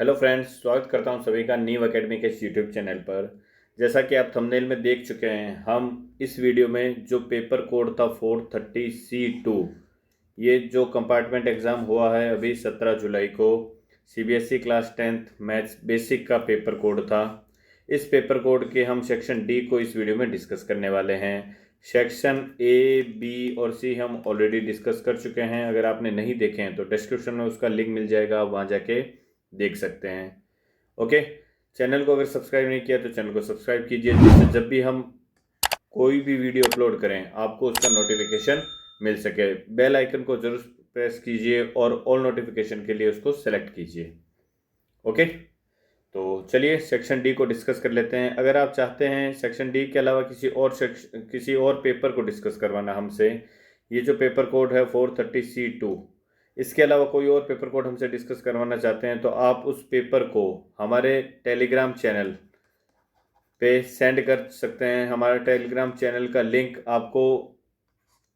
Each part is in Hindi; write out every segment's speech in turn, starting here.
हेलो फ्रेंड्स, स्वागत करता हूं सभी का न्यू एकेडमी के इस यूट्यूब चैनल पर। जैसा कि आप थंबनेल में देख चुके हैं, हम इस वीडियो में जो पेपर कोड था 430C2, ये जो कंपार्टमेंट एग्ज़ाम हुआ है अभी 17 जुलाई को, CBSE class 10th maths basic का पेपर कोड था। इस पेपर कोड के हम सेक्शन डी को इस वीडियो में डिस्कस करने वाले हैं। सेक्शन ए, बी और सी हम ऑलरेडी डिस्कस कर चुके हैं। अगर आपने नहीं देखे हैं तो डिस्क्रिप्शन में उसका लिंक मिल जाएगा, आप वहाँ जाके देख सकते हैं। ओके, चैनल को अगर सब्सक्राइब नहीं किया तो चैनल को सब्सक्राइब कीजिए, जिससे जब भी हम कोई भी वीडियो अपलोड करें आपको उसका नोटिफिकेशन मिल सके। बेल आइकन को जरूर प्रेस कीजिए और ऑल नोटिफिकेशन के लिए उसको सेलेक्ट कीजिए। ओके, तो चलिए सेक्शन डी को डिस्कस कर लेते हैं। अगर आप चाहते हैं सेक्शन डी के अलावा किसी और पेपर को डिस्कस करवाना हमसे, ये जो पेपर कोड है 430C2, इसके अलावा कोई और पेपर कोड हमसे डिस्कस करवाना चाहते हैं तो आप उस पेपर को हमारे टेलीग्राम चैनल पे सेंड कर सकते हैं। हमारे टेलीग्राम चैनल का लिंक आपको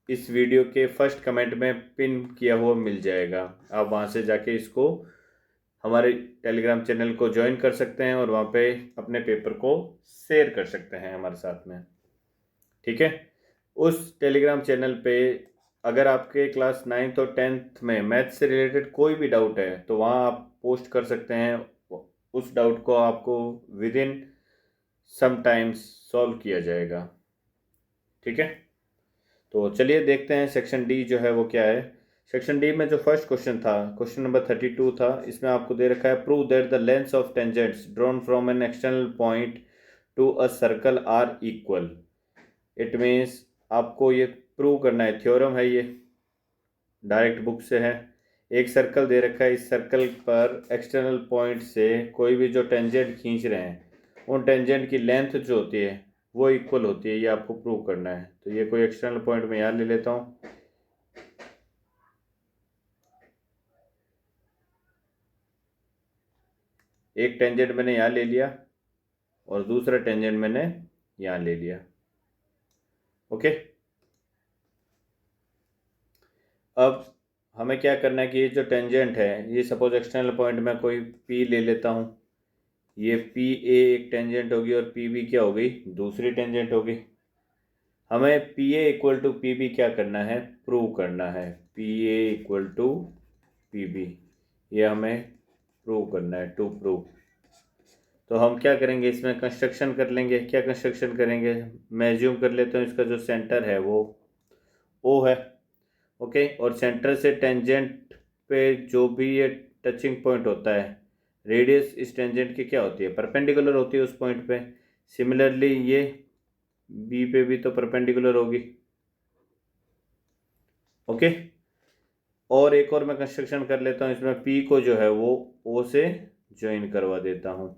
इस वीडियो के फर्स्ट कमेंट में पिन किया हुआ मिल जाएगा। आप वहाँ से जाके इसको हमारे टेलीग्राम चैनल को ज्वाइन कर सकते हैं और वहाँ पे अपने पेपर को शेयर कर सकते हैं हमारे साथ में। ठीक है, उस टेलीग्राम चैनल पे अगर आपके क्लास 9th और 10th में मैथ से रिलेटेड कोई भी डाउट है तो वहाँ आप पोस्ट कर सकते हैं। उस डाउट को आपको within some times solve किया जाएगा। ठीक है, तो चलिए देखते हैं सेक्शन डी जो है वो क्या है। सेक्शन डी में जो फर्स्ट क्वेश्चन था, क्वेश्चन नंबर 32 था, इसमें आपको दे रखा है prove that the lengths of tangents drawn from an external point to a circle are equal. It means आपको ये प्रूव करना है, थ्योरम है ये, डायरेक्ट बुक से है। एक सर्कल दे रखा है, इस सर्कल पर एक्सटर्नल पॉइंट से कोई भी जो टेंजेंट खींच रहे हैं उन टेंजेंट की लेंथ जो होती है वो इक्वल होती है, ये आपको प्रूव करना है। तो ये कोई एक्सटर्नल पॉइंट मैं यहाँ ले लेता हूँ। एक टेंजेंट मैंने यहाँ ले लिया और दूसरा टेंजेंट मैंने यहाँ ले लिया। ओके, अब हमें क्या करना है कि ये जो टेंजेंट है, ये सपोज एक्सटर्नल पॉइंट में कोई पी ले लेता हूँ, ये पी ए एक टेंजेंट होगी और पी बी क्या होगी, दूसरी टेंजेंट होगी। हमें P A equal to P B क्या करना है, प्रूव करना है। P A equal to P B, ये हमें प्रूव करना है, टू प्रूव। तो हम क्या करेंगे, इसमें कंस्ट्रक्शन कर लेंगे। क्या कंस्ट्रक्शन करेंगे, मैं एज्यूम कर लेता हूँ इसका जो सेंटर है वो ओ है। ओके, और सेंटर से टेंजेंट पे जो भी ये टचिंग पॉइंट होता है, रेडियस इस टेंजेंट की क्या होती है, परपेंडिकुलर होती है उस पॉइंट पे। सिमिलरली ये बी पे भी तो परपेंडिकुलर होगी। ओके, और एक और मैं कंस्ट्रक्शन कर लेता हूँ, इसमें पी को जो है वो ओ से ज्वाइन करवा देता हूँ।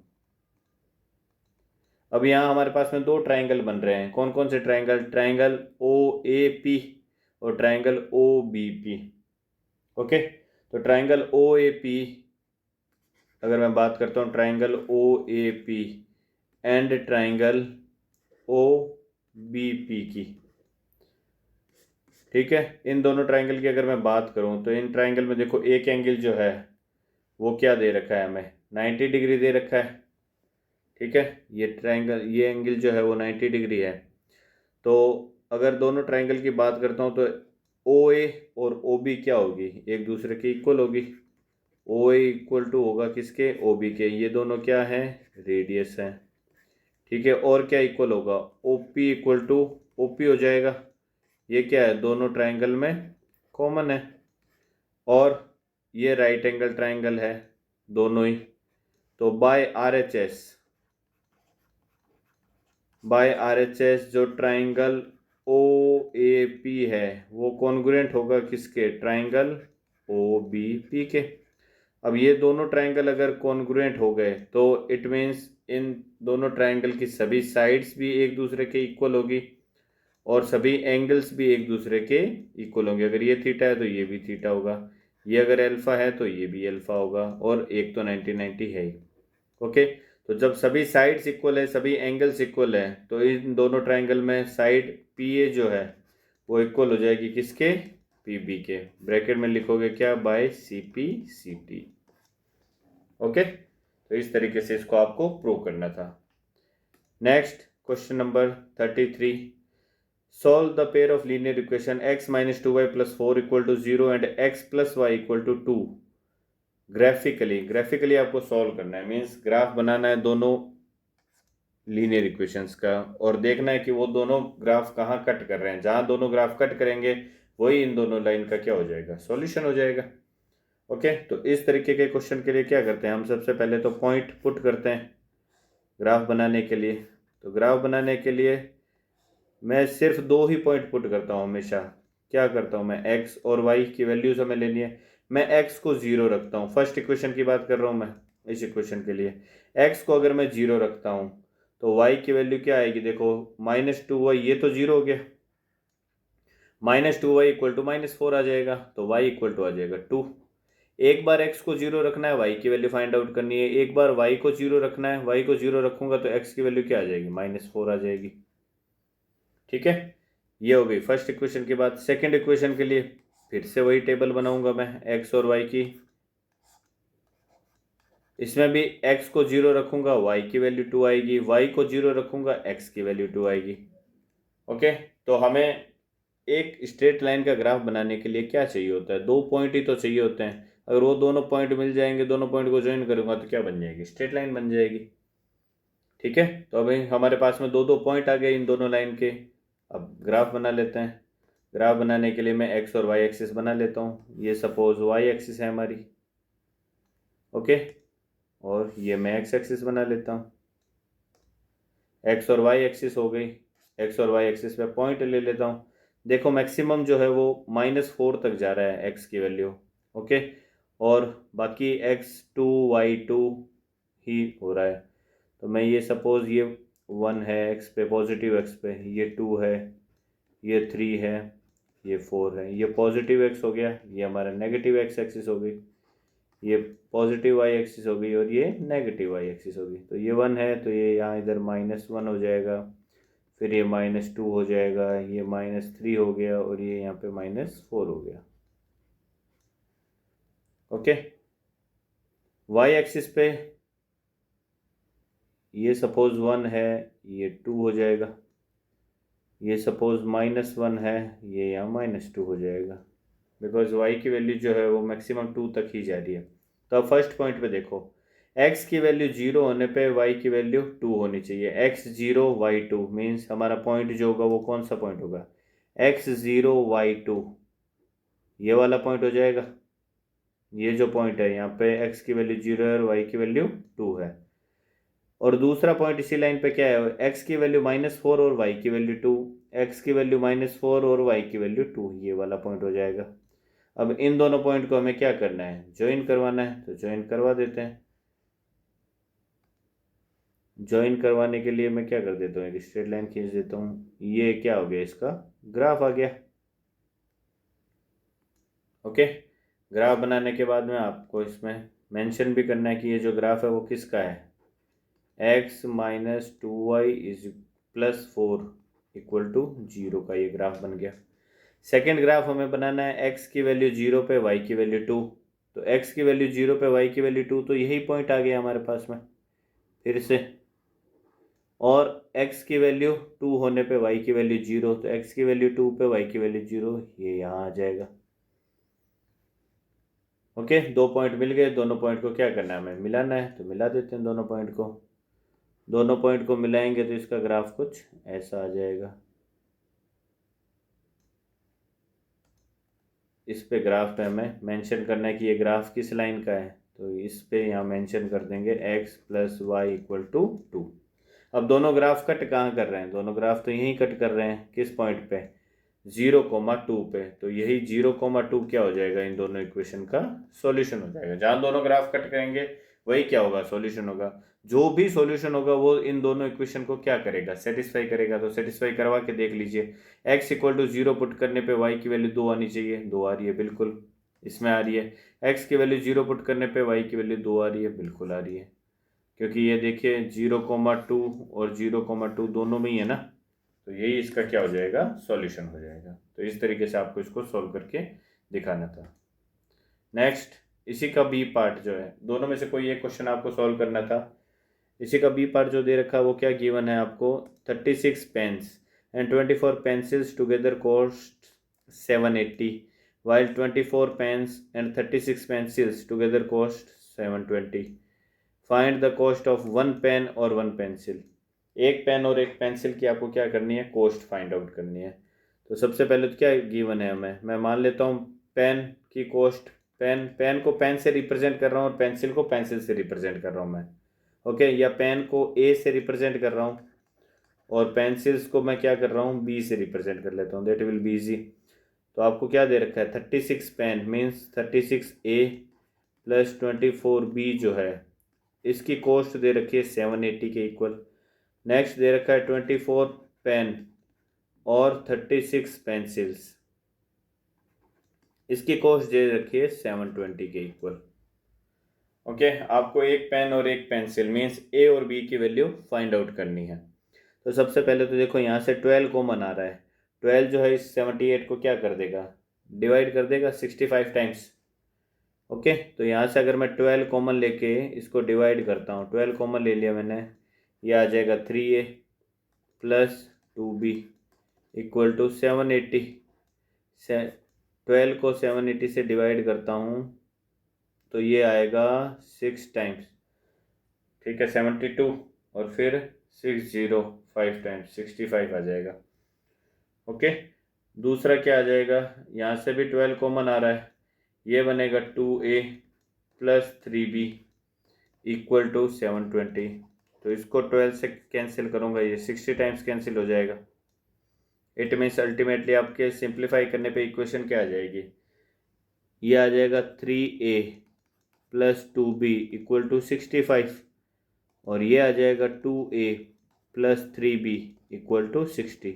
अब यहाँ हमारे पास में दो ट्राइंगल बन रहे हैं। कौन कौन से triangle, triangle O A P और triangle O B P. Okay, तो ट्राइंगल ओ ए पी, अगर मैं बात करता हूँ triangle O A P and triangle O B P की, ठीक है, इन दोनों ट्राइंगल की अगर मैं बात करूँ तो इन ट्राइंगल में देखो एक एंगल जो है वो क्या दे रखा है, हमें 90 डिग्री दे रखा है। ठीक है, ये ट्राइंगल, ये एंगल जो है वो 90 डिग्री है। तो अगर दोनों ट्राइंगल की बात करता हूँ तो ओ ए और ओ बी क्या होगी, एक दूसरे के इक्वल होगी। ओ ए इक्वल टू होगा किसके, ओ बी के। ये दोनों क्या है, रेडियस है। ठीक है, और क्या इक्वल होगा, O P equal to O P हो जाएगा। ये क्या है, दोनों ट्राइंगल में कॉमन है। और ये राइट एंगल ट्राइंगल है दोनों ही। तो by R H S, by R H S जो ट्राइंगल ओ ए पी है वो कॉन्ग्रुएंट होगा किसके, ट्राइंगल ओ बी पी के। अब ये दोनों ट्राइंगल अगर कॉन्ग्रुएंट हो गए तो इट मीन्स इन दोनों ट्राइंगल की सभी साइड्स भी एक दूसरे के इक्वल होगी और सभी एंगल्स भी एक दूसरे के इक्वल होंगे। अगर ये थीटा है तो ये भी थीटा होगा, ये अगर अल्फा है तो ये भी अल्फा होगा, और एक तो 90-90 है ही। ओके, तो जब सभी साइड्स इक्वल है, सभी एंगल्स इक्वल है, तो इन दोनों ट्राइंगल में साइड पी ए जो है वो इक्वल हो जाएगी किसके, पी बी के। ब्रैकेट में लिखोगे क्या, by C P C T. Okay, तो इस तरीके से इसको आपको प्रूव करना था। Next question number 33, solve the pair of linear equation x minus 2y plus 4 equal to 0 एंड x plus y equal to 2 graphically आपको सॉल्व करना है, मीन्स ग्राफ बनाना है दोनों लीनियर इक्वेशंस का और देखना है कि वो दोनों ग्राफ कहाँ कट कर रहे हैं। जहाँ दोनों ग्राफ कट करेंगे वही इन दोनों लाइन का क्या हो जाएगा, सॉल्यूशन हो जाएगा। ओके, तो इस तरीके के क्वेश्चन के लिए क्या करते हैं हम, सबसे पहले तो पॉइंट पुट करते हैं ग्राफ बनाने के लिए। तो ग्राफ बनाने के लिए मैं सिर्फ 2 ही पॉइंट पुट करता हूँ हमेशा। क्या करता हूँ मैं, x और y की वैल्यूज हमें लेनी है। मैं x को 0 रखता हूँ, फर्स्ट इक्वेशन की बात कर रहा हूँ मैं। इस इक्वेशन के लिए x को अगर मैं 0 रखता हूँ तो y की वैल्यू क्या आएगी, देखो -2y, ये तो 0 हो गया, -2y इक्वल टू -4 आ जाएगा, तो y इक्वल टू आ जाएगा 2। एक बार x को 0 रखना है, y की वैल्यू फाइंड आउट करनी है। एक बार y को 0 रखना है, y को 0 रखूंगा तो x की वैल्यू क्या आ जाएगी, -4 आ जाएगी। ठीक है, ये हो गई फर्स्ट इक्वेशन की बात। सेकंड इक्वेशन के लिए फिर से वही टेबल बनाऊंगा मैं x और y की। इसमें भी x को 0 रखूंगा, y की वैल्यू 2 आएगी, y को 0 रखूंगा, x की वैल्यू 2 आएगी। ओके, तो हमें एक स्ट्रेट लाइन का ग्राफ बनाने के लिए क्या चाहिए होता है, 2 पॉइंट ही तो चाहिए होते हैं। अगर वो दोनों पॉइंट मिल जाएंगे, दोनों पॉइंट को ज्वाइन करूंगा तो क्या बन जाएगी, स्ट्रेट लाइन बन जाएगी। ठीक है, तो अभी हमारे पास में 2 पॉइंट आ गए इन दोनों लाइन के। अब ग्राफ बना लेते हैं। ग्राफ बनाने के लिए मैं x और y एक्सिस बना लेता हूँ। ये सपोज y एक्सिस है हमारी, ओके, और ये मैं x एक्सिस बना लेता हूँ। x और y एक्सिस हो गई, x और y एक्सिस पे पॉइंट ले लेता हूँ। देखो मैक्सिमम जो है वो -4 तक जा रहा है x की वैल्यू, ओके, और बाकी x2 y2 ही हो रहा है। तो मैं ये सपोज ये 1 है x पे, पॉजिटिव x पे, ये 2 है, ये 3 है, ये 4 है, ये पॉजिटिव x हो गया, ये हमारा नेगेटिव x एक्सिस हो गई, ये पॉजिटिव y एक्सिस हो गई और ये नेगेटिव y एक्सिस हो गई। तो ये 1 है तो ये यहाँ इधर -1 हो जाएगा, फिर ये -2 हो जाएगा, ये -3 हो गया और ये यहाँ पे -4 हो गया। ओके, y एक्सिस पे ये सपोज 1 है, ये 2 हो जाएगा, ये सपोज -1 है, ये यहाँ -2 हो जाएगा, बिकॉज y की वैल्यू जो है वो मैक्सिमम 2 तक ही जा रही है। तो अब फर्स्ट पॉइंट पे देखो, x की वैल्यू 0 होने पे y की वैल्यू 2 होनी चाहिए। x0 y2 मीन्स हमारा पॉइंट जो होगा वो कौन सा पॉइंट होगा, x0 y2, ये वाला पॉइंट हो जाएगा। ये जो पॉइंट है यहाँ पे x की वैल्यू 0 है और y की वैल्यू 2 है। और दूसरा पॉइंट इसी लाइन पे क्या है, x की वैल्यू -4 और y की वैल्यू 2, x की वैल्यू -4 और y की वैल्यू 2, ये वाला पॉइंट हो जाएगा। अब इन दोनों पॉइंट को हमें क्या करना है, ज्वाइन करवाना है, तो ज्वाइन करवा देते हैं। ज्वाइन करवाने के लिए मैं क्या कर देता हूँ, एक स्ट्रेट लाइन खींच देता हूँ, ये क्या हो गया, इसका ग्राफ आ गया। ओके, ग्राफ बनाने के बाद में आपको इसमें मेंशन भी करना है कि ये जो ग्राफ है वो किसका है, x - 2y +4 इक्वल टू 0 का ये ग्राफ बन गया। सेकेंड ग्राफ हमें बनाना है x की वैल्यू 0 पे, y की वैल्यू 2। तो x की वैल्यू 0 पे, y की वैल्यू 2, तो यही पॉइंट आ गया हमारे पास में फिर से। और x की वैल्यू 2 होने पे y की वैल्यू 0, तो x की वैल्यू 2 पे, y की वैल्यू 0, ये यहाँ आ जाएगा। ओके, 2 पॉइंट मिल गए, दोनों पॉइंट को क्या करना है, हमें मिलाना है, तो मिला देते हैं दोनों पॉइंट को। दोनों पॉइंट को मिलाएंगे तो इसका ग्राफ कुछ ऐसा आ जाएगा। इस पे ग्राफ पे हमें मेंशन करना है कि ये ग्राफ किस लाइन का है, तो इस पे यहाँ मेंशन कर देंगे x + y = 2। अब दोनों ग्राफ कट कहाँ कर रहे हैं, दोनों ग्राफ तो यहीं कट कर रहे हैं, किस पॉइंट पे, 0,2 पे। तो यही 0,2 क्या हो जाएगा, इन दोनों इक्वेशन का सॉल्यूशन हो जाएगा। जहाँ दोनों ग्राफ कट करेंगे वही क्या होगा, सॉल्यूशन होगा। जो भी सॉल्यूशन होगा वो इन दोनों इक्वेशन को क्या करेगा, सेटिस्फाई करेगा। तो सेटिस्फाई करवा के देख लीजिए, x = 0 पुट करने पे y की वैल्यू 2 आनी चाहिए, 2 आ रही है, बिल्कुल इसमें आ रही है। x की वैल्यू 0 पुट करने पे y की वैल्यू 2 आ रही है, बिल्कुल आ रही है, क्योंकि ये देखिए 0,2 और 0,2 दोनों में ही है ना, तो यही इसका क्या हो जाएगा, सॉल्यूशन हो जाएगा। तो इस तरीके से आपको इसको सॉल्व करके दिखाना था। नेक्स्ट इसी का बी पार्ट जो है, दोनों में से कोई एक क्वेश्चन आपको सॉल्व करना था। इसी का बी पार्ट जो दे रखा है वो क्या गिवन है आपको, 36 pens and 24 pencils together cost 780, while 24 pens and 36 pencils together cost 720. Find the cost of one pen or one pencil. एक पेन और एक पेंसिल की आपको क्या करनी है, कॉस्ट फाइंड आउट करनी है। तो सबसे पहले तो क्या गिवन है हमें, मैं मान लेता हूँ पेन की कॉस्ट, पेन को पेन से रिप्रेजेंट कर रहा हूँ और पेंसिल को पेंसिल से रिप्रेजेंट कर रहा हूँ मैं, ओके। या पेन को ए से रिप्रेजेंट कर रहा हूँ और पेंसिल्स को मैं क्या कर रहा हूँ, बी से रिप्रेजेंट कर लेता हूँ, दैट विल बी इजी। तो आपको क्या दे रखा है, 36 pen means 36A plus 24B जो है इसकी कॉस्ट दे रखी है 780 के इक्वल। नेक्स्ट दे रखा है 24 पेन और 36 पेंसिल्स, इसकी कॉस्ट दे रखी है 720 के इक्वल, ओके। आपको एक पेन और एक पेंसिल मीन्स ए और बी की वैल्यू फाइंड आउट करनी है। तो सबसे पहले तो देखो यहाँ से 12 कॉमन आ रहा है, 12 जो है इस 78 को क्या कर देगा, डिवाइड कर देगा 65 टाइम्स, ओके। तो यहाँ से अगर मैं 12 कॉमन लेके इसको डिवाइड करता हूँ, 12 कॉमन ले लिया मैंने, ये आ जाएगा 3A plus 2B equal to 780। 12 को 780 से डिवाइड करता हूँ तो ये आएगा 6 टाइम्स, ठीक है, 72 और फिर 605 टाइम्स 65 आ जाएगा, ओके। दूसरा क्या आ जाएगा, यहाँ से भी 12 कॉमन आ रहा है, ये बनेगा 2A plus 3B equal to 720। तो इसको 12 से कैंसिल करूँगा, ये 60 टाइम्स कैंसिल हो जाएगा। इट मीन्स अल्टीमेटली आपके सिंप्लीफाई करने पे इक्वेशन क्या आ जाएगी, ये आ जाएगा 3A plus 2B equal to 65 और ये आ जाएगा 2A plus 3B equal to 60।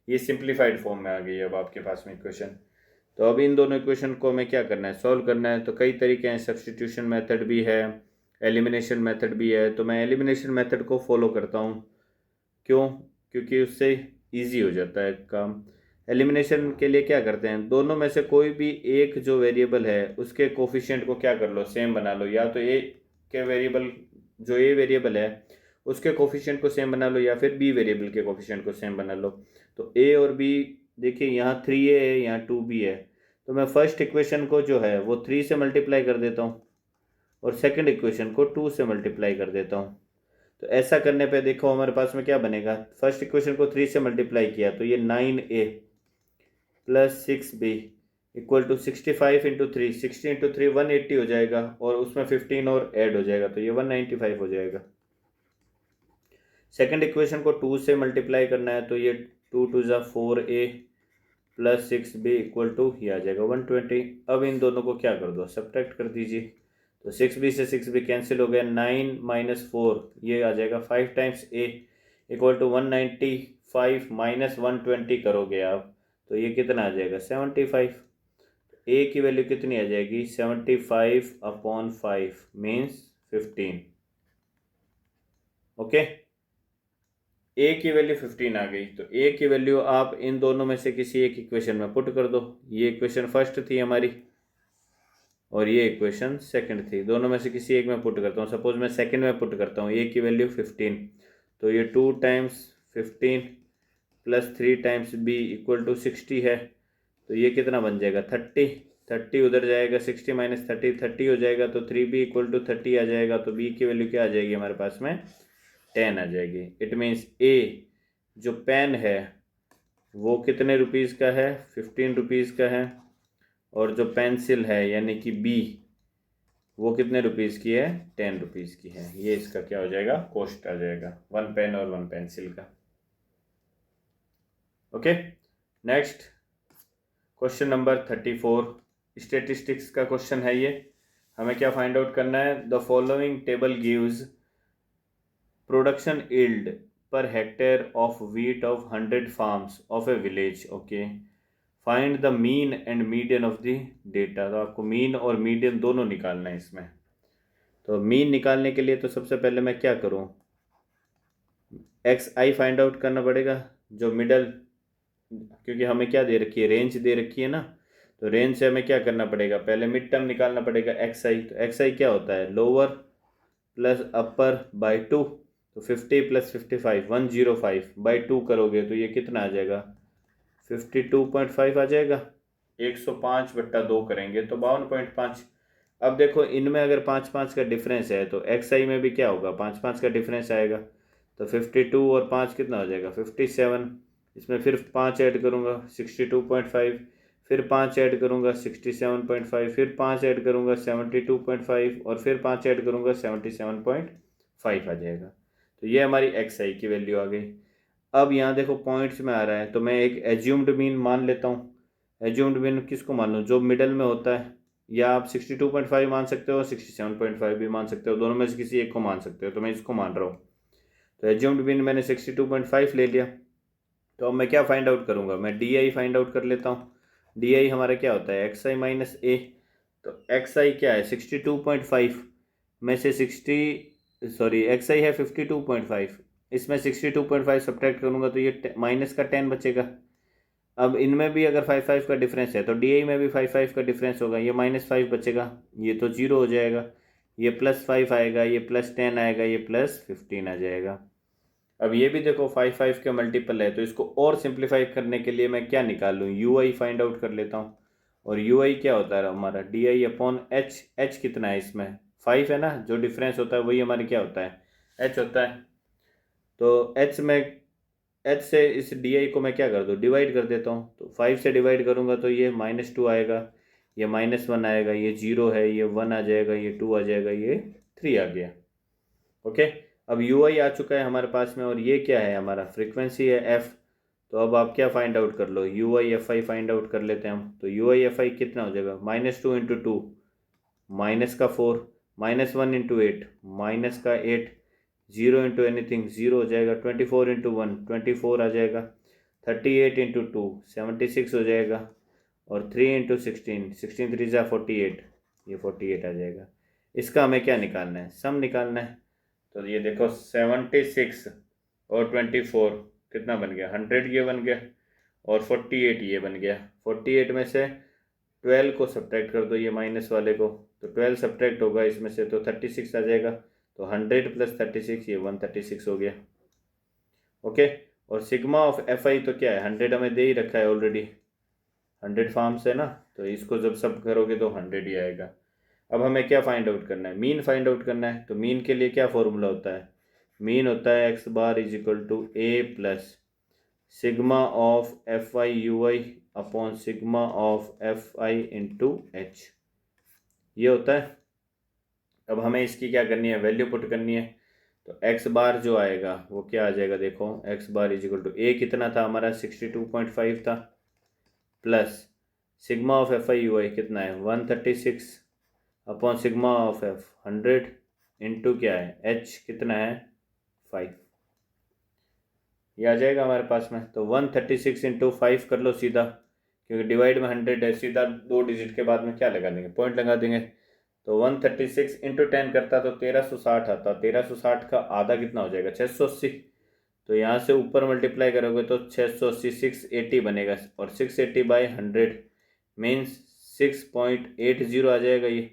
ये सिंप्लीफाइड फॉर्म में आ गई है अब आपके पास में इक्वेशन। तो अब इन दोनों इक्वेशन को हमें क्या करना है, सॉल्व करना है। तो कई तरीके हैं, सब्स्टिट्यूशन मेथड भी है, एलिमिनेशन मेथड भी है। तो मैं एलिमिनेशन मेथड को फॉलो करता हूँ, क्यों, क्योंकि उससे इजी हो जाता है काम। एलिमिनेशन के लिए क्या करते हैं, दोनों में से कोई भी एक जो वेरिएबल है उसके कोफिशिएंट को क्या कर लो, सेम बना लो। या तो ए के वेरिएबल, जो ए वेरिएबल है उसके कोफिशिएंट को सेम बना लो, या फिर बी वेरिएबल के कोफिशिएंट को सेम बना लो। तो ए और बी, देखिए यहाँ 3A है, यहाँ 2B है। तो मैं फर्स्ट इक्वेशन को जो है वो 3 से मल्टीप्लाई कर देता हूँ और सेकंड इक्वेशन को 2 से मल्टीप्लाई कर देता हूँ। तो ऐसा करने पे देखो हमारे पास में क्या बनेगा, फर्स्ट इक्वेशन को 3 से मल्टीप्लाई किया तो ये 9A plus 6B equal to 65 into 3, 60 into 3 180 हो जाएगा और उसमें 15 और ऐड हो जाएगा तो ये 195 हो जाएगा। सेकंड इक्वेशन को 2 से मल्टीप्लाई करना है तो ये 2 2 ज़ा 4A plus 6B equal to ये आ जाएगा 120। अब इन दोनों को क्या कर दो, सब्ट्रैक्ट कर दीजिए। तो 6B से 6B कैंसिल हो गया, 9 माइनस 4 ये आ जाएगा 5 times A equal to 195 minus 120 करोगे आप तो ये कितना आ जाएगा 75। A की वैल्यू कितनी आ जाएगी 75 अपॉन 5 मीन्स 15, ओके। ए की वैल्यू 15 आ गई। तो ए की वैल्यू आप इन दोनों में से किसी एक इक्वेशन में पुट कर दो। ये इक्वेशन फर्स्ट थी हमारी और ये इक्वेशन सेकंड थी, दोनों में से किसी एक में पुट करता हूँ। सपोज मैं सेकंड में पुट करता हूँ, ए की वैल्यू 15, तो ये 2 times 15 plus 3 times B equal to 60 है। तो ये कितना बन जाएगा 30 उधर जाएगा, 60 माइनस 30 हो जाएगा तो 3B इक्वल टू 30 आ जाएगा। तो बी की वैल्यू क्या आ जाएगी हमारे पास में 10 आ जाएगी। इट मीन्स ए जो पेन है वो कितने रुपीज़ का है 15 रुपीज़ का है और जो पेंसिल है यानी कि बी वो कितने रुपीज़ की है 10 रुपीज़ की है। ये इसका क्या हो जाएगा कॉस्ट आ जाएगा, वन पेन और वन पेंसिल का, okay. Next question number 34 statistics का क्वेश्चन है ये। हमें क्या फाइंड आउट करना है, the following table gives production yield per hectare of wheat of 100 farms of a village, okay, find the mean and median of the data। तो आपको मीन और मीडियन दोनों निकालना है इसमें। तो मीन निकालने के लिए तो सबसे पहले मैं क्या करूं, एक्स आई फाइंड आउट करना पड़ेगा, जो मिडल, क्योंकि हमें क्या दे रखी है रेंज दे रखी है ना। तो रेंज से हमें क्या करना पड़ेगा, पहले मिड टर्म निकालना पड़ेगा एक्स आई। तो एक्स आई क्या होता है, lower plus upper by two. तो 50 प्लस 55 105 बाई टू करोगे तो ये कितना आ जाएगा, 52.5 आ जाएगा। 105/2 करेंगे तो 52.5। अब देखो इनमें अगर 5-5 का डिफरेंस है तो एक्स आई में भी क्या होगा, 5-5 का डिफरेंस आएगा। तो 52 और 5 कितना हो जाएगा, 57। इसमें फिर 5 ऐड करूँगा 62.5, फिर 5 ऐड करूँगा 67.5, फिर 5 ऐड करूँगा 72.5 और फिर 5 ऐड करूँगा 77.5 आ जाएगा। तो ये हमारी एक्स आई की वैल्यू आ गई। अब यहाँ देखो पॉइंट्स में आ रहा है तो मैं एक एज्यूम्ड मीन मान लेता हूँ। एज्यूम्ड मीन किसको मान लूँ, जो मिडल में होता है, या आप 62.5 मान सकते हो, 67.5 भी मान सकते हो, दोनों में से किसी एक को मान सकते हो। तो मैं इसको मान रहा हूँ। तो एज्यूम्ड मीन मैंने 62.5 ले लिया। तो अब मैं क्या फाइंड आउट करूँगा, मैं डी आई फाइंड आउट कर लेता हूँ। डी आई हमारा क्या होता है, एक्स आई माइनस ए। तो एक्स आई क्या है 62.5 में से 60, सॉरी एक्स आई है 52.5, इसमें 62.5 सब्ट्रैक्ट करूँगा तो ये माइनस का 10 बचेगा। अब इनमें भी अगर 5-5 का डिफरेंस है तो डी आई में भी 5-5 का डिफरेंस होगा, ये -5 बचेगा, ये तो 0 हो जाएगा। ये +5 आएगा, ये +10 आएगा, ये +15 आ जाएगा। अब ये भी देखो 5-5 के मल्टीपल है, तो इसको और सिंप्लीफाई करने के लिए मैं क्या निकाल लूँ, यू आई फाइंड आउट कर लेता हूँ। और यू आई क्या होता है हमारा, D I upon H. H कितना है इसमें, 5 है ना, जो डिफरेंस होता है वही हमारे क्या होता है, एच होता है। तो एच में, एच से इस डी आई को मैं क्या कर दूँ, डिवाइड कर देता हूँ। तो 5 से डिवाइड करूँगा तो ये -2 आएगा, ये -1 आएगा, ये 0 है, ये 1 आ जाएगा, ये 2 आ जाएगा, ये 3 आ गया। ओके। अब यू आई आ चुका है हमारे पास में, और ये क्या है हमारा, फ्रीक्वेंसी है एफ। तो अब आप क्या फाइंड आउट कर लो, U I F I find out कर लेते हैं हम। तो यू आई एफ आई कितना हो जाएगा, -2 × 2 -4, -1 × 8 -8, 0 × एनीथिंग 0 हो जाएगा, 24 × 1 24 आ जाएगा, 38 × 2 76 हो जाएगा, और 3 × 16 16 3 × 48, ये 48 आ जाएगा। इसका हमें क्या निकालना है, सम निकालना है। तो ये देखो 76 और 24 कितना बन गया, 100 ये बन गया, और 48 ये बन गया। 48 में से 12 को सब्ट्रैक्ट कर दो, ये माइनस वाले को, तो 12 सब्ट्रैक्ट होगा इसमें से तो 36 आ जाएगा। तो 100 + 36 ये 136 हो गया। ओके। और सिग्मा ऑफ एफ आई तो क्या है, 100 हमें दे ही रखा है ऑलरेडी, 100 फॉर्म्स है ना, तो इसको जब सब करोगे तो 100 ही आएगा। अब हमें क्या फाइंड आउट करना है, मीन फाइंड आउट करना है। तो मीन के लिए क्या फॉर्मूला होता है, मीन होता है x bar = a plus sigma of F I U I upon sigma of F I into H, ये होता है। अब हमें इसकी क्या करनी है, वैल्यू पुट करनी है। तो x बार जो आएगा वो क्या आ जाएगा, देखो x बार = a कितना था हमारा 62.5 था, plus sigma of F I U I कितना है 136 upon sigma of F 100 into क्या है h कितना है 5, ये आ जाएगा हमारे पास में। तो 136 × 5 कर लो सीधा, क्योंकि डिवाइड में 100 है, सीधा 2 डिजिट के बाद में क्या लगा देंगे, पॉइंट लगा देंगे। तो 136 × 10 करता तो 1360 आता, 1360 का आधा कितना हो जाएगा 680। तो यहाँ से ऊपर मल्टीप्लाई करोगे तो 680 680 बनेगा, और 680/100 मीन्स 6.80 आ जाएगा ये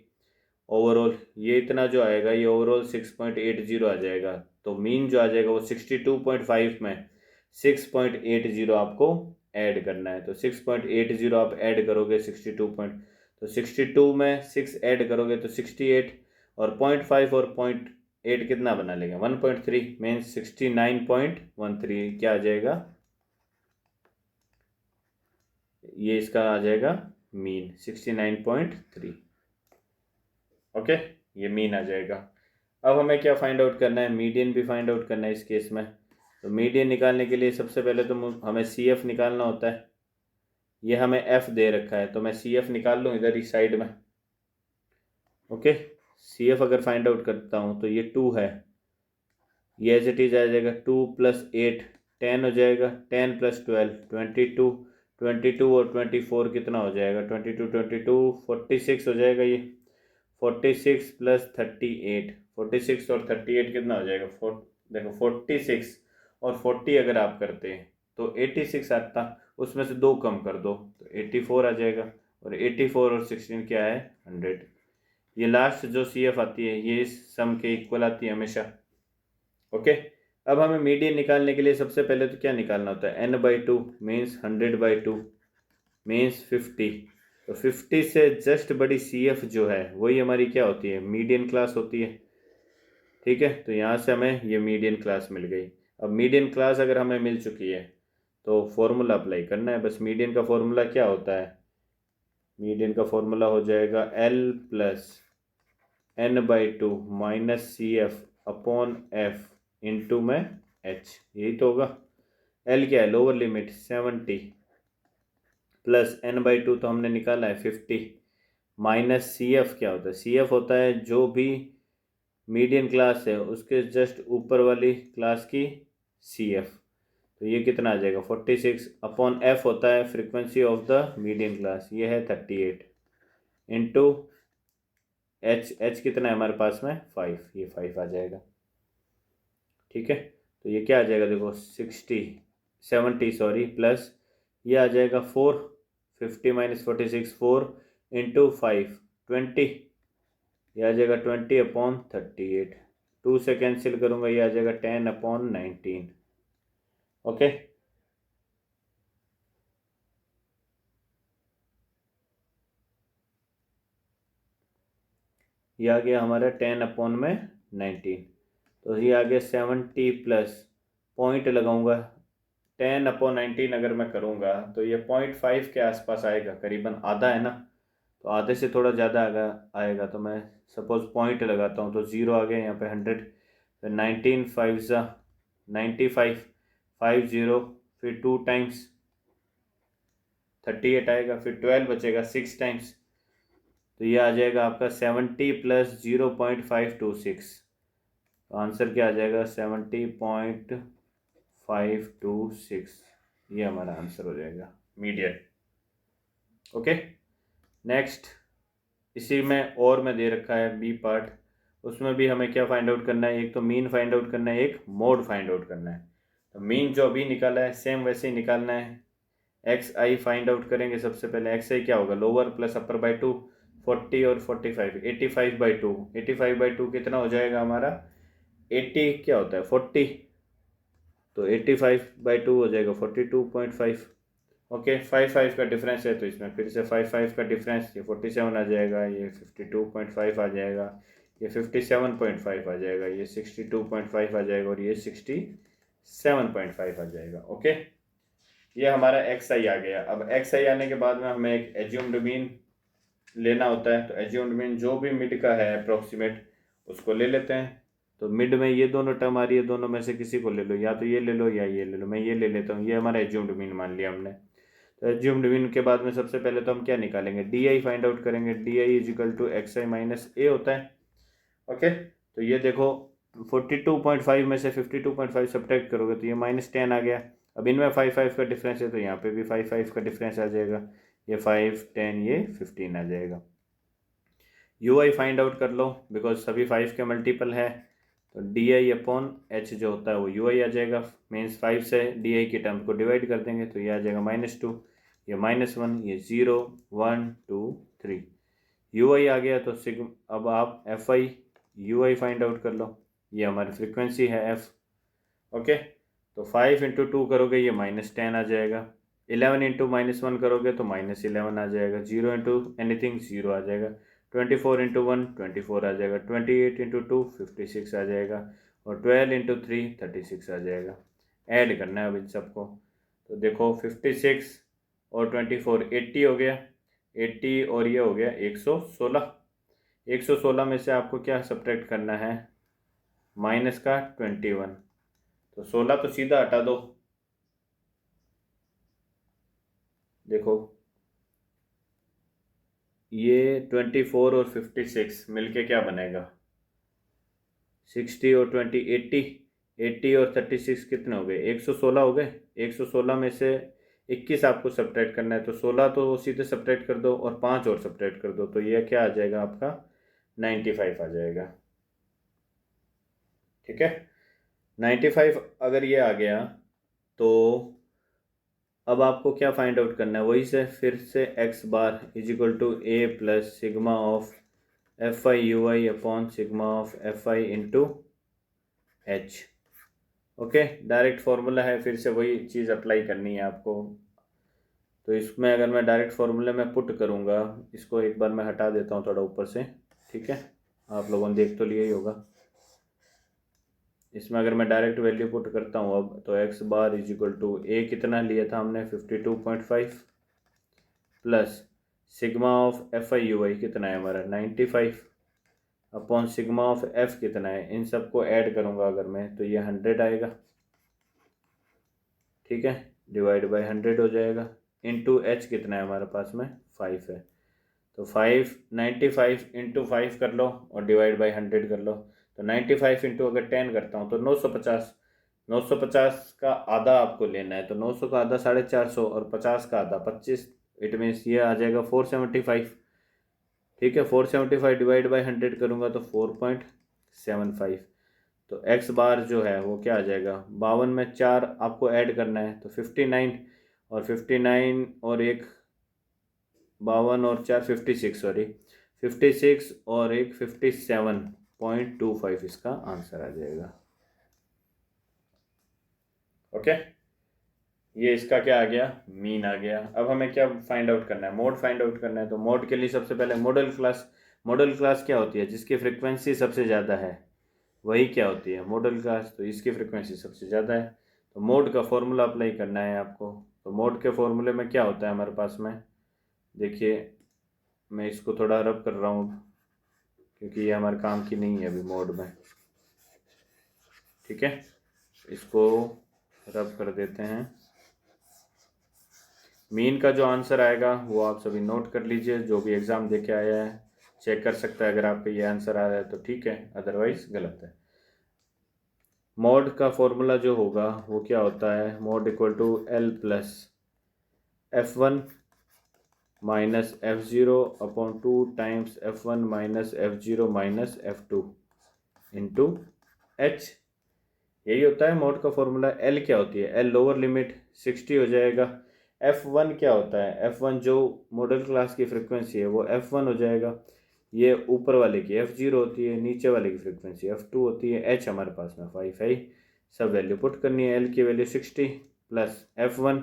ओवरऑल। ये इतना जो आएगा ये ओवरऑल 6.80 आ जाएगा। तो मीन जो आ जाएगा वो 62.5 में 6.80 आपको ऐड करना है। तो 6.80 आप ऐड करोगे 62 पॉइंट, तो 62 में 6 ऐड करोगे तो 68, और 0.5 और 0.8 कितना बना लेंगे 1.3 मीन्स 69.13 क्या आ जाएगा, ये इसका आ जाएगा मीन 69.3। ओके, ये मीन आ जाएगा। अब हमें क्या फाइंड आउट करना है, मीडियन भी फाइंड आउट करना है इस केस में। तो मीडियन निकालने के लिए सबसे पहले तो हमें सी एफ निकालना होता है। ये हमें एफ दे रखा है तो मैं सी एफ निकाल लूँ इधर ही साइड में। ओके, सी एफ अगर फाइंड आउट करता हूँ तो ये 2 है, ये एज इट इज आ जाएगा 2 + 8 10 हो जाएगा, 10 + 12 22, 22 और 24 कितना हो जाएगा 22 22 46 हो जाएगा। ये 46 + 38, 46 और 38 कितना हो जाएगा देखो 46 और 40 अगर आप करते हैं तो 86 आता, उसमें से 2 कम कर दो तो 84 आ जाएगा। और 84 और 16 क्या है 100। ये लास्ट जो CF आती है ये इस सम के इक्वल आती है हमेशा। ओके, अब हमें मीडियन निकालने के लिए सबसे पहले तो क्या निकालना होता है, n/2 मीन्स 100/2 मीन्स 50। तो 50 से जस्ट बड़ी CF जो है वही हमारी क्या होती है, मीडियन क्लास होती है। ठीक है, तो यहाँ से हमें ये मीडियन क्लास मिल गई। अब मीडियन क्लास अगर हमें मिल चुकी है तो फॉर्मूला अप्लाई करना है बस। मीडियन का फॉर्मूला क्या होता है, मीडियन का फॉर्मूला हो जाएगा L plus n/2 minus CF upon F into में H, यही तो होगा। L क्या है, लोअर लिमिट 70 प्लस n/2 तो हमने निकाला है 50 माइनस CF क्या होता है, CF होता है जो भी मीडियन क्लास है उसके जस्ट ऊपर वाली क्लास की CF। तो ये कितना आ जाएगा 46 अपॉन F होता है frequency of the median class, ये है 38 इंटू H कितना है हमारे पास में 5, ये 5 आ जाएगा। ठीक है, तो ये क्या आ जाएगा देखो 70 सॉरी प्लस ये आ जाएगा 4, 50 माइनस 46 4 इंटू 5 20, ये आ जाएगा 20 अपॉन 38, 2 से कैंसिल करूँगा ये आ जाएगा 10 अपॉन 19। ओके, ये आ गया हमारा 10 अपॉन में 19। तो ये आ गया 70 प्लस पॉइंट लगाऊंगा 10 अपॉन 19 अगर मैं करूँगा तो ये 0.5 के आसपास आएगा, करीबन आधा है ना, तो आधे से थोड़ा ज़्यादा आएगा। तो मैं सपोज पॉइंट लगाता हूँ तो 0 आ गया यहाँ पे 100, फिर 19 5 ज़ा 95 50, फिर 2 टाइम्स 38 आएगा, फिर 12 बचेगा 6 टाइम्स, तो ये आ जाएगा आपका 70 प्लस 0.526। तो आंसर क्या आ जाएगा 70.526, ये हमारा आंसर हो जाएगा मीडियन। ओके, नेक्स्ट इसी में और में दे रखा है बी पार्ट, उसमें भी हमें क्या फाइंड आउट करना है, एक तो मीन फाइंड आउट करना है, एक मोड फाइंड आउट करना है। तो मीन जो अभी निकाला है सेम वैसे ही निकालना है। एक्स आई फाइंड आउट करेंगे सबसे पहले। एक्स आई क्या होगा, लोअर प्लस अपर बाई 2, 40 और 45 85/2, 85/2 कितना हो जाएगा हमारा 80 क्या होता है 40, तो 85/2 हो जाएगा 42.5। ओके, 5 का डिफरेंस है तो इसमें फिर से 5 का डिफरेंस, ये 47 आ जाएगा, ये 52.5 आ जाएगा, ये 57.5 आ जाएगा, ये 62.5 आ जाएगा और ये 67.5 आ जाएगा। ओके, ये हमारा एक्स आई आ गया। अब एक्स आई आने के बाद में हमें एक एज्यूम्ड मीन लेना होता है। तो एज्यूम्ड मीन जो भी मिड का है अप्रोक्सीमेट उसको ले लेते हैं। तो मिड में ये दोनों टर्म आ रही है, दोनों में से किसी को ले लो, या तो ये ले लो या ये ले लो। मैं ये ले लेता हूँ, ये हमारा एज्यूम्ड मीन मान लिया हमने। तो एज्यूम्ड मीन के बाद में सबसे पहले तो हम क्या निकालेंगे, डी आई फाइंड आउट करेंगे। D I is equal to X I minus A होता है। ओके, तो ये देखो 42.5 में से 52.5 सब्ट्रैक्ट करोगे तो ये -10 आ गया। अब इनमें 5 का डिफरेंस है तो यहाँ पे भी 5 का डिफरेंस आ जाएगा, ये 5 10 ये 15 आ जाएगा। यू आई फाइंड आउट कर लो बिकॉज सभी 5 के मल्टीपल है, तो डी आई अपॉन एच जो होता है वो यू आई आ जाएगा। मीन्स 5 से डी आई के टर्म को डिवाइड कर देंगे तो ये आ जाएगा -2, ये -1, ये 0 1 2 3, यू आई आ गया। तो सिग्मा, अब आप F I U I find out कर लो, ये हमारी फ्रीक्वेंसी है एफ। ओके, तो 5 इंटू 2 करोगे ये -10 आ जाएगा, 11 इंटू -1 करोगे तो -11 आ जाएगा, 0 इंटू एनीथिंग 0 आ जाएगा, 24 इंटू 1 24 आ जाएगा, 28 इंटू 2 56 आ जाएगा, और 12 इंटू 3 36 आ जाएगा। ऐड करना है अब इन सबको। तो देखो 56 और 24 80 हो गया, 80 और ये हो गया 116। 116 में से आपको क्या सब्ट्रैक्ट करना है, माइनस का 21। तो 16 तो सीधा हटा दो, देखो ये 24 और 56 मिलके क्या बनेगा 60 और 20 80, 80 और 36 कितने हो गए 116 हो गए। 116 में से 21 आपको सब्ट्रैक्ट करना है, तो 16 तो सीधे सब्ट्रैक्ट कर दो और 5 और सब्ट्रैक्ट कर दो, तो ये क्या आ जाएगा आपका 95 आ जाएगा। ठीक है, 95 अगर ये आ गया तो अब आपको क्या फाइंड आउट करना है, वही से फिर से X bar is equal to A plus sigma of F I U I upon sigma of F I into H. Okay, direct formula है, फिर से वही चीज़ अप्लाई करनी है आपको। तो इसमें अगर मैं डायरेक्ट फार्मूले में पुट करूँगा, इसको एक बार मैं हटा देता हूँ थोड़ा ऊपर से, ठीक है, आप लोगों ने देख तो लिया ही होगा। इसमें अगर मैं डायरेक्ट वैल्यू पुट करता हूँ अब, तो X bar is equal to A कितना लिया था हमने 52.5 plus sigma of F I U I कितना है हमारा 95 अपॉन सिग्मा ऑफ एफ कितना है, इन सबको ऐड करूँगा अगर मैं तो ये 100 आएगा, ठीक है, डिवाइड बाई 100 हो जाएगा, इंटू एच कितना है हमारे पास में 5 है। तो 95 इंटू 5 कर लो और डिवाइड बाई 100 कर लो। तो 95 इंटू अगर 10 करता हूँ तो 950, 950 का आधा आपको लेना है, तो 900 का आधा 450 और 50 का आधा 25, इट मीन्स ये आ जाएगा 475, ठीक है। 475 डिवाइड बाई 100 करूँगा तो 4.75। तो एक्स बार जो है वो क्या आ जाएगा, 52 में 4 आपको ऐड करना है तो 59, और 59 और एक 52 और 4 56, सॉरी 56 और एक 57.25 इसका आंसर आ जाएगा। ओके, ये इसका क्या आ गया, मीन आ गया। अब हमें क्या फाइंड आउट करना है, मोड फाइंड आउट करना है। तो मोड के लिए सबसे पहले मॉडल क्लास, मॉडल क्लास क्या होती है, जिसकी फ्रिक्वेंसी सबसे ज़्यादा है वही क्या होती है मॉडल क्लास, तो इसकी फ्रिक्वेंसी सबसे ज़्यादा है। तो मोड का फॉर्मूला अप्लाई करना है आपको। तो मोड के फॉर्मूले में क्या होता है हमारे पास में, देखिए मैं इसको थोड़ा रब कर रहा हूँ क्योंकि ये हमारे काम की नहीं है अभी मोड में, ठीक है, इसको रब कर देते हैं। मीन का जो आंसर आएगा वो आप सभी नोट कर लीजिए, जो भी एग्ज़ाम दे के आया है चेक कर सकता है, अगर आपका ये आंसर आ रहा है तो ठीक है, अदरवाइज गलत है। मॉड का फॉर्मूला जो होगा वो क्या होता है, mode equal to L plus F1 minus F0 upon 2 times F1 minus F0 minus F2 into H, यही होता है मोड का फॉर्मूला। एल क्या होती है, एल लोअर लिमिट 60 हो जाएगा। F1 क्या होता है, F1 जो मॉडल क्लास की फ्रिक्वेंसी है वो F1 हो जाएगा, ये ऊपर वाले की F0 होती है, नीचे वाले की फ्रिक्वेंसी F2 होती है। एच हमारे पास में 5 है, सब वैल्यू पुट करनी है। एल की value 60 plus F1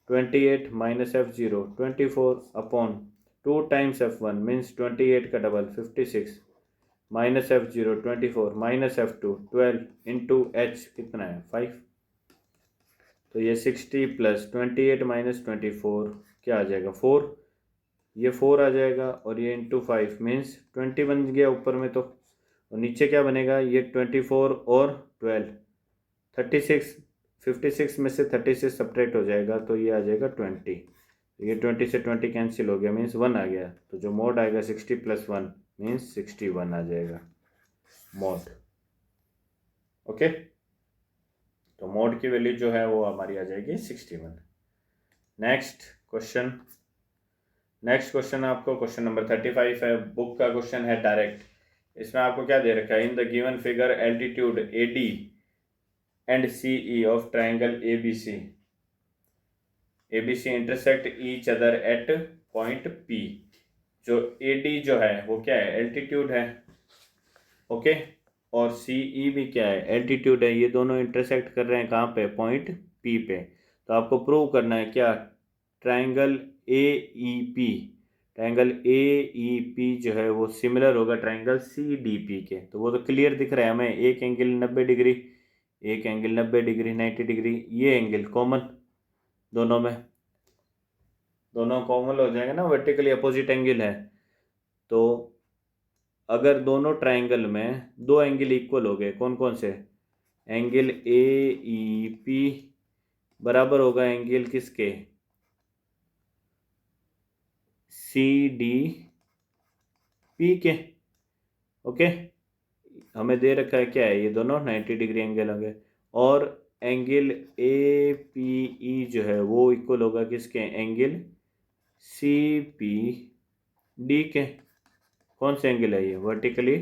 28 minus F0 24 upon 2 times F1 means 28 का double 56 minus F0 24 minus F2 12 into H कितना है 5। तो ये 60 प्लस 28 माइनस 24 क्या आ जाएगा 4, ये 4 आ जाएगा, और ये इंटू 5 मीन्स 20 बन गया ऊपर में, तो और नीचे क्या बनेगा, ये 24 और 12 36, 56 में से 36 सब्ट्रैक्ट हो जाएगा तो ये आ जाएगा 20, ये 20 से 20 कैंसिल हो गया मीन्स 1 आ गया। तो जो मोड आएगा 60 प्लस 1 मीन्स 61 आ जाएगा मोड। ओके, तो मोड की वैल्यू जो है वो हमारी आ जाएगी 61। नेक्स्ट क्वेश्चन, नेक्स्ट क्वेश्चन आपको क्वेश्चन नंबर 35 है, बुक का क्वेश्चन है डायरेक्ट। इसमें आपको क्या दे रखा है, in the given figure altitude AD and CE of triangle ABC intersect each other at point P। जो AD जो है वो क्या है, एल्टीट्यूड है, ओके, और CE भी क्या है, एल्टीट्यूड है। ये दोनों इंटरसेक्ट कर रहे हैं कहाँ पे, पॉइंट P पे। तो आपको प्रूव करना है क्या, ट्राइंगल AEP, ट्राइंगल AEP जो है वो सिमिलर होगा ट्राइंगल CDP के। तो वो तो क्लियर दिख रहा है हमें, एक एंगल 90 डिग्री, एक एंगल 90 डिग्री 90 डिग्री, ये एंगल कॉमन दोनों में, दोनों कॉमन हो जाएगा ना, वर्टिकली अपोजिट एंगल है। तो अगर दोनों ट्राइंगल में दो एंगल इक्वल हो गए, कौन कौन से, एंगल AEP बराबर होगा एंगल किसके, CDP के। ओके, हमें दे रखा है क्या है, ये दोनों 90 डिग्री एंगल होंगे, और एंगल APE जो है वो इक्वल होगा किसके, एंगल CPD के। कौन से एंगल है ये, वर्टिकली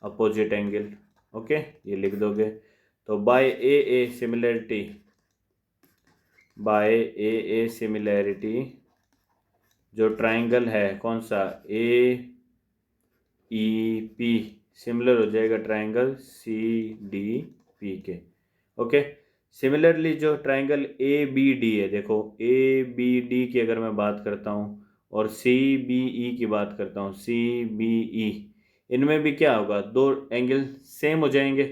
अपोजिट एंगल। ओके, ये लिख दोगे। तो by AA similarity, by A similarity, जो ट्राइंगल है कौन सा, ए ई पी, सिमिलर हो जाएगा ट्राइंगल सी डी पी के। ओके, सिमिलरली जो ट्राइंगल ए बी डी है, देखो ए बी डी की अगर मैं बात करता हूँ और सी बी ई की बात करता हूँ, सी बी ई, इनमें भी क्या होगा, दो एंगल सेम हो जाएंगे,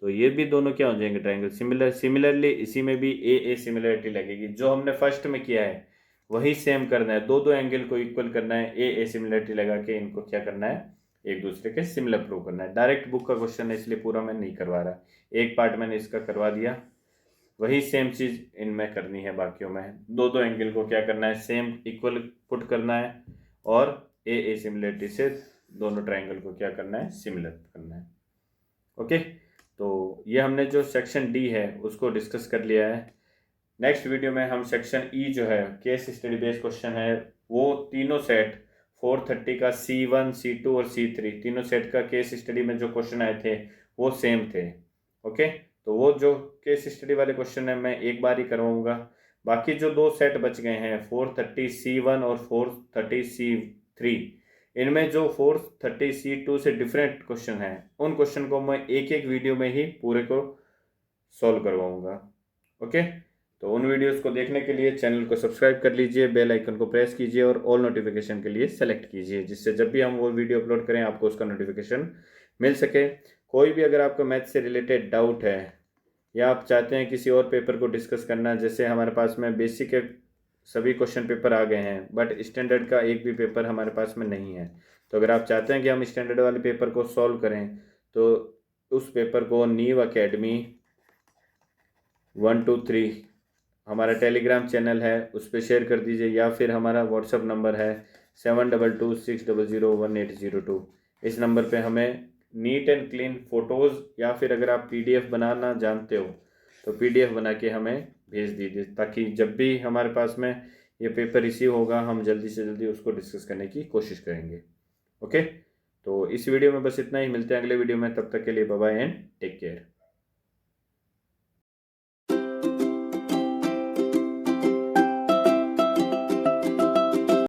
तो ये भी दोनों क्या हो जाएंगे, ट्राइंगल सिमिलर। सिमिलरली इसी में भी ए सिमिलरिटी लगेगी, जो हमने फर्स्ट में किया है वही सेम करना है, दो दो एंगल को इक्वल करना है, ए सिमिलरिटी लगा के इनको क्या करना है, एक दूसरे के सिमिलर प्रूव करना है। डायरेक्ट बुक का क्वेश्चन है इसलिए पूरा मैं नहीं करवा रहा, एक पार्ट मैंने इसका करवा दिया, वही सेम चीज इनमें करनी है, बाकियों में दो दो एंगल को क्या करना है, सेम इक्वल पुट करना है, और ए सिमिलरिटी से दोनों ट्राइंगल को क्या करना है, सिमिलर करना है। ओके, तो ये हमने जो सेक्शन डी है उसको डिस्कस कर लिया है। नेक्स्ट वीडियो में हम सेक्शन ई जो है केस स्टडी बेस्ड क्वेश्चन है, वो तीनों सेट 430 का C1 C2 और C3 तीनों सेट का केस स्टडी में जो क्वेश्चन आए थे वो सेम थे। ओके, तो वो जो केस स्टडी वाले क्वेश्चन है मैं एक बार ही करवाऊंगा, बाकी जो दो सेट बच गए हैं 430 C1 और 430 C3, इनमें जो 430 C2 से डिफरेंट क्वेश्चन हैं उन क्वेश्चन को मैं एक एक वीडियो में ही पूरे को सॉल्व करवाऊंगा। ओके, तो उन वीडियोस को देखने के लिए चैनल को सब्सक्राइब कर लीजिए, बेल आइकन को प्रेस कीजिए और ऑल नोटिफिकेशन के लिए सेलेक्ट कीजिए, जिससे जब भी हम वो वीडियो अपलोड करें आपको उसका नोटिफिकेशन मिल सके। कोई भी अगर आपको मैथ से रिलेटेड डाउट है या आप चाहते हैं किसी और पेपर को डिस्कस करना, जैसे हमारे पास में बेसिक के सभी क्वेश्चन पेपर आ गए हैं बट स्टैंडर्ड का एक भी पेपर हमारे पास में नहीं है, तो अगर आप चाहते हैं कि हम स्टैंडर्ड वाले पेपर को सॉल्व करें तो उस पेपर को नीव अकेडमी 123 हमारा टेलीग्राम चैनल है उस पर शेयर कर दीजिए, या फिर हमारा व्हाट्सअप नंबर है 7226001802, इस नंबर पे हमें नीट एंड क्लीन फ़ोटोज़ या फिर अगर आप PDF बनाना जानते हो तो PDF बना के हमें भेज दीजिए, ताकि जब भी हमारे पास में ये पेपर रिसीव होगा हम जल्दी से जल्दी उसको डिस्कस करने की कोशिश करेंगे। ओके, तो इस वीडियो में बस इतना ही, मिलते हैं अगले वीडियो में, तब तक के लिए bye bye and take care.